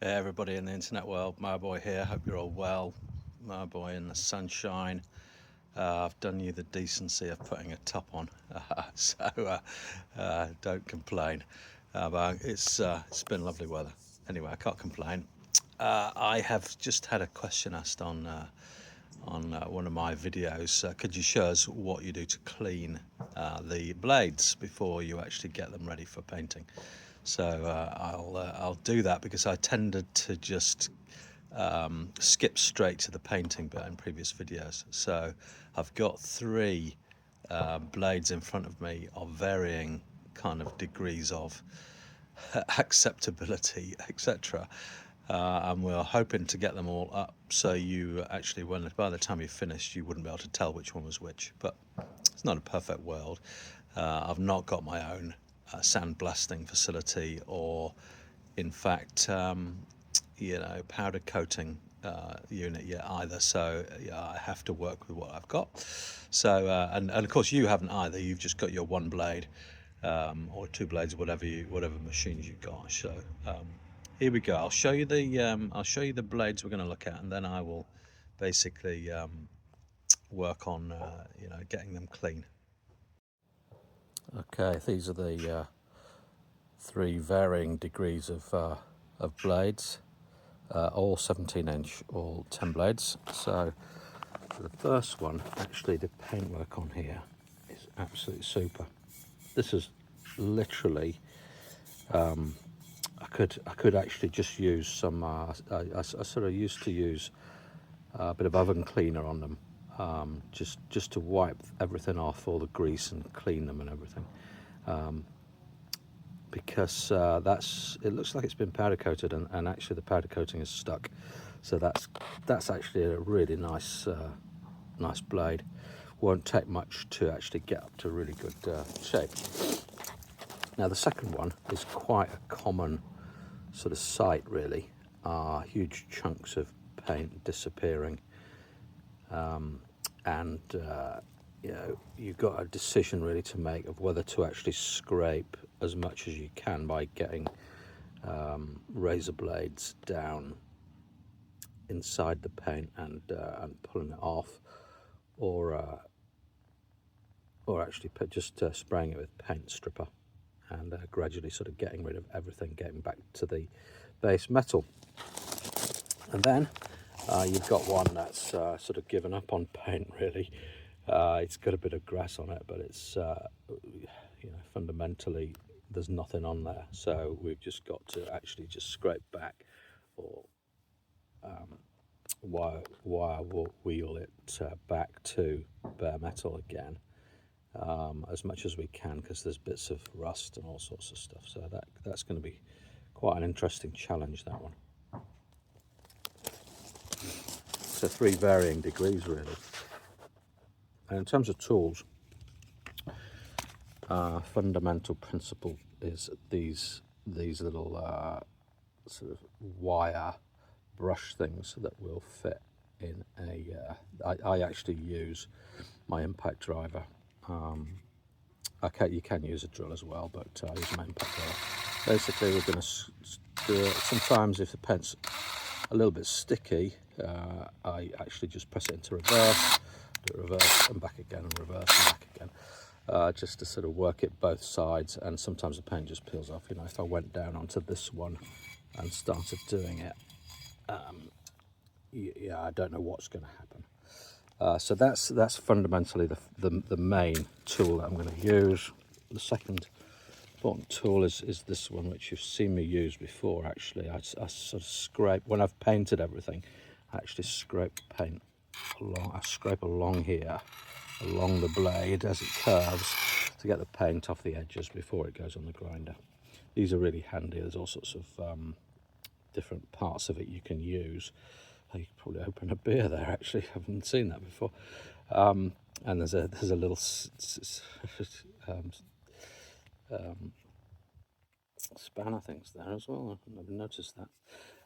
Hey everybody in the internet world, my boy here. Hope you're all well. My boy in the sunshine. I've done you the decency of putting a top on, so don't complain. But it's been lovely weather. Anyway, I can't complain. I have just had a question asked on one of my videos. Could you show us what you do to clean the blades before you actually get them ready for painting? So I'll do that because I tended to just skip straight to the painting bit in previous videos. So I've got three blades in front of me of varying kind of degrees of acceptability, etc. And we're hoping to get them all up so you actually, when by the time you finished, you wouldn't be able to tell which one was which. But it's not a perfect world. I've not got my own sandblasting facility or, in fact, powder coating unit yet either. So yeah, I have to work with what I've got. So and of course you haven't either. You've just got your one blade or two blades, whatever machines you've got. So here we go. I'll show you the blades we're going to look at, and then I will basically work on getting them clean. Okay, these are the three varying degrees of blades, all 17-inch, all 10 blades. So the first one, actually, the paintwork on here is absolutely super. This is literally, I could actually just use some. I sort of used to use a bit of oven cleaner on them, just to wipe everything off, all the grease, and clean them and everything. Because it looks like it's been powder coated, and actually the powder coating is stuck. So that's actually a really nice blade. Won't take much to actually get up to really good shape. Now the second one is quite a common sort of sight, really. Huge chunks of paint disappearing, and you've got a decision really to make of whether to actually scrape as much as you can by getting razor blades down inside the paint and pulling it off, or actually just spraying it with paint stripper and gradually sort of getting rid of everything, getting back to the base metal. And then you've got one that's sort of given up on paint, really. It's got a bit of grass on it, but it's fundamentally there's nothing on there, so we've just got to actually just scrape back or wire wheel it back to bare metal again, as much as we can, because there's bits of rust and all sorts of stuff. So that's going to be quite an interesting challenge, that one. So three varying degrees, really. And in terms of tools, fundamental principle is these little sort of wire brush things that will fit in a I actually use my impact driver. You can use a drill as well, but I use my impact driver. Basically, we're going to do it. Sometimes if the paint's a little bit sticky, I actually just press it into reverse, do it reverse and back again, and reverse and back again, just to sort of work it both sides. And sometimes the paint just peels off. If I went down onto this one and started doing it, I don't know what's going to happen. So that's fundamentally the main tool that I'm going to use. The second important tool is this one, which you've seen me use before. Actually, I sort of scrape when I've painted everything. I actually scrape paint along. I scrape along here, along the blade as it curves, to get the paint off the edges before it goes on the grinder. These are really handy. There's all sorts of different parts of it you can use. You could probably open a beer there, actually. I haven't seen that before. And there's a little spanner things there as well. I never noticed that.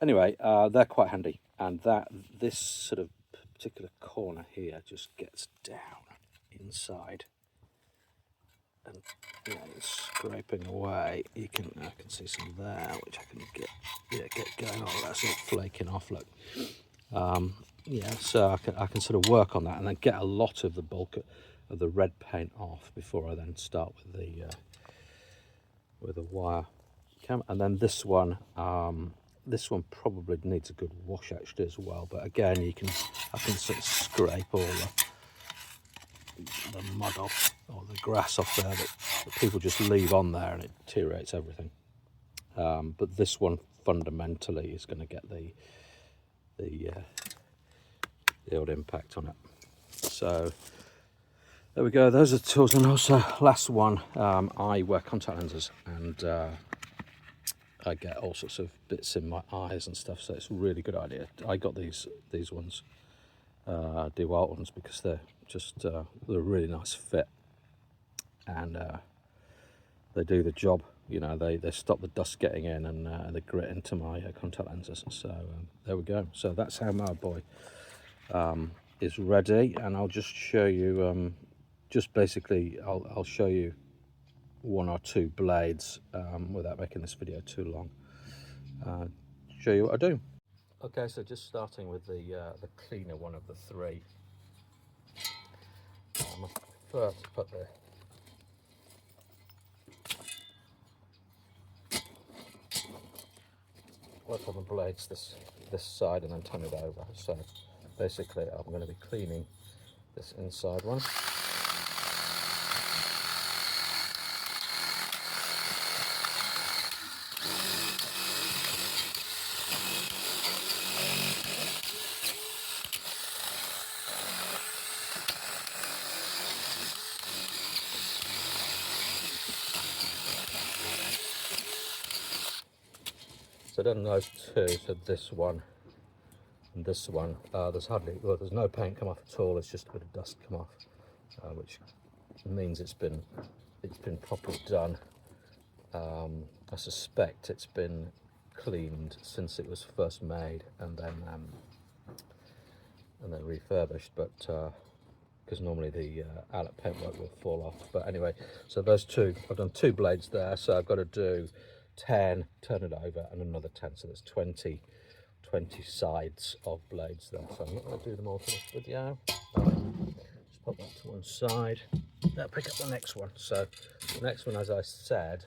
Anyway, they're quite handy, and this sort of particular corner here just gets down inside and you know, scraping away, I can see some there, which I can get going. Oh, that's all flaking off. Look, yeah. So I can sort of work on that and then get a lot of the bulk of the red paint off before I then start with the wire cam. And then this one probably needs a good wash actually as well. But again, I can sort of scrape all the mud off or the grass off there that people just leave on there, and it deteriorates everything. But this one fundamentally is going to get the old impact on it. So there we go, those are the tools. And also last one, I wear contact lenses, and I get all sorts of bits in my eyes and stuff, so it's a really good idea. I got these ones, DeWalt ones, because they're a really nice fit, and they do the job. You know, they stop the dust getting in and the grit into my contact lenses. So there we go. So that's how my boy is ready, and I'll just show you. Just basically, I'll show you one or two blades without making this video too long. Show you what I do. Okay, so just starting with the cleaner one of the three. First, put the work on the blades this side and then turn it over. So basically, I'm going to be cleaning this inside one. So done those two, so this one and this one, there's no paint come off at all, it's just a bit of dust come off, which means it's been properly done. I suspect it's been cleaned since it was first made and then refurbished, but because normally the Allett paintwork will fall off. But anyway, so those two, I've done two blades there, so I've got to do 10, turn it over, and another 10, so there's 20 sides of blades there. So I'm not going to do them all for this video. Just pop that to one side. Now pick up the next one. So the next one, as I said,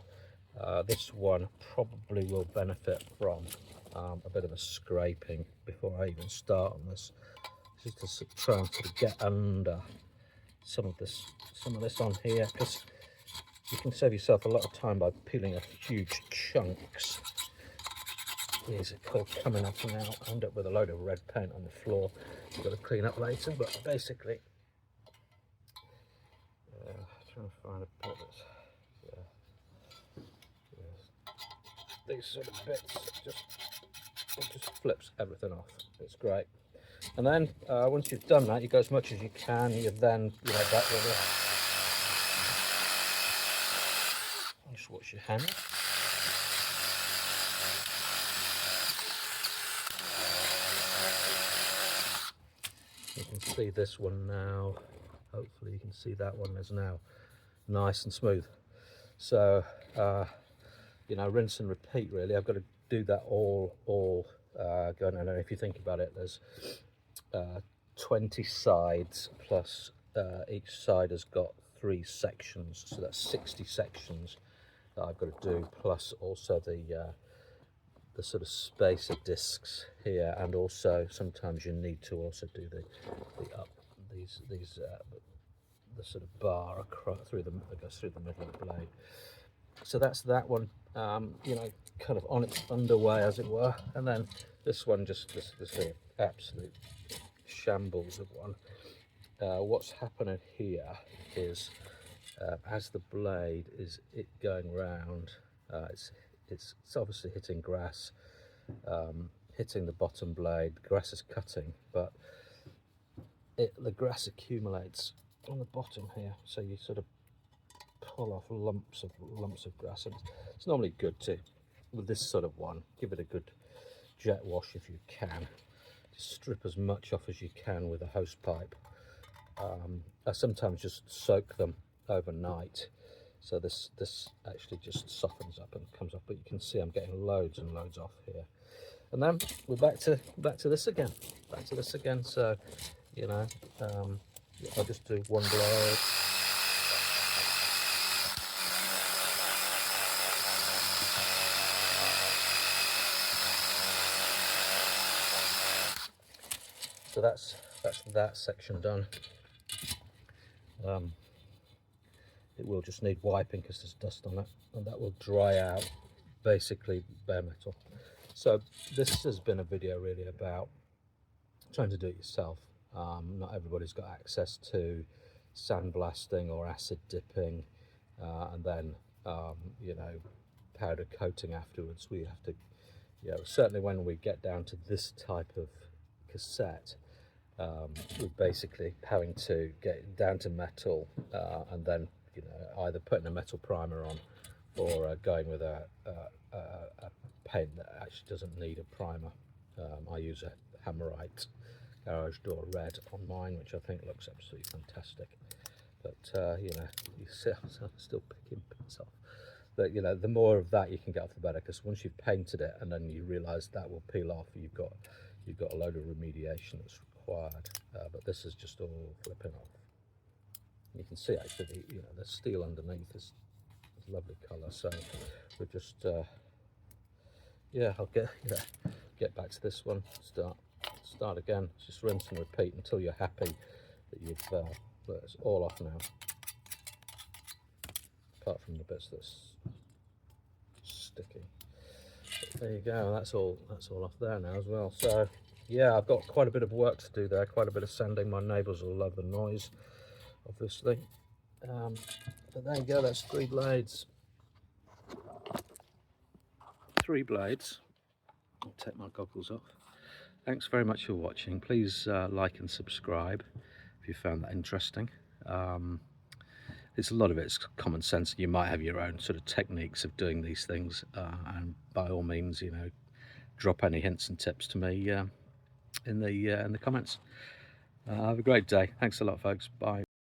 this one probably will benefit from a bit of a scraping before I even start on this. Just to try and sort of get under some of this on here, because you can save yourself a lot of time by peeling off huge chunks. These are called coming up now. I end up with a load of red paint on the floor. You've got to clean up later, but basically, trying to find a bit that's, these sort of bits, it just flips everything off. It's great. And then once you've done that, you go as much as you can. You then, back with it. Just wash your hands. You can see this one now. Hopefully you can see that one is now nice and smooth. So, rinse and repeat really. I've got to do that all going. I know if you think about it, there's 20 sides plus each side has got 3 sections, so that's 60 sections that I've got to do, plus also the sort of spacer discs here, and also sometimes you need to also do the sort of bar across that goes through the middle of the blade. So that's that one, kind of on its underway as it were. And then this one, just this here, absolute shambles of one. What's happening here is as the blade is going round, it's obviously hitting grass, hitting the bottom blade. The grass is cutting, but the grass accumulates on the bottom here, so you sort of pull off lumps of grass, and it's normally good to, with this sort of one, give it a good jet wash if you can. Just strip as much off as you can with a hose pipe. I sometimes just soak them overnight So this actually just softens up and comes off, but you can see I'm getting loads and loads off here. And then we're back to this again. So, you know, I'll just do one blade. So that's that section done. It will just need wiping because there's dust on it, and that will dry out basically bare metal. So this has been a video really about trying to do it yourself. Not everybody's got access to sandblasting or acid dipping, and then you know, powder coating afterwards. We have to, you know, certainly when we get down to this type of cassette, we're basically having to get down to metal, and then, you know, either putting a metal primer on or going with a paint that actually doesn't need a primer. I use a Hammerite garage door red on mine, which I think looks absolutely fantastic. But you know, you see, I'm still picking bits off. But you know, the more of that you can get off, the better. Because once you've painted it and then you realise that will peel off, you've got a load of remediation that's required. But this is just all flipping off. You can see actually, you know, the steel underneath is lovely colour. So we're just yeah, I'll get back to this one. Start again. Just rinse and repeat until you're happy that you've look, it's all off now, apart from the bits that's sticky. But there you go. That's all off there now as well. So yeah, I've got quite a bit of work to do there. Quite a bit of sanding. My neighbours will love the noise, obviously. But there you go. That's 3 blades. 3 blades. I'll take my goggles off. Thanks very much for watching. Please like and subscribe if you found that interesting. It's a lot of it's common sense. You might have your own sort of techniques of doing these things, and by all means, you know, drop any hints and tips to me in the comments. Have a great day. Thanks a lot, folks. Bye.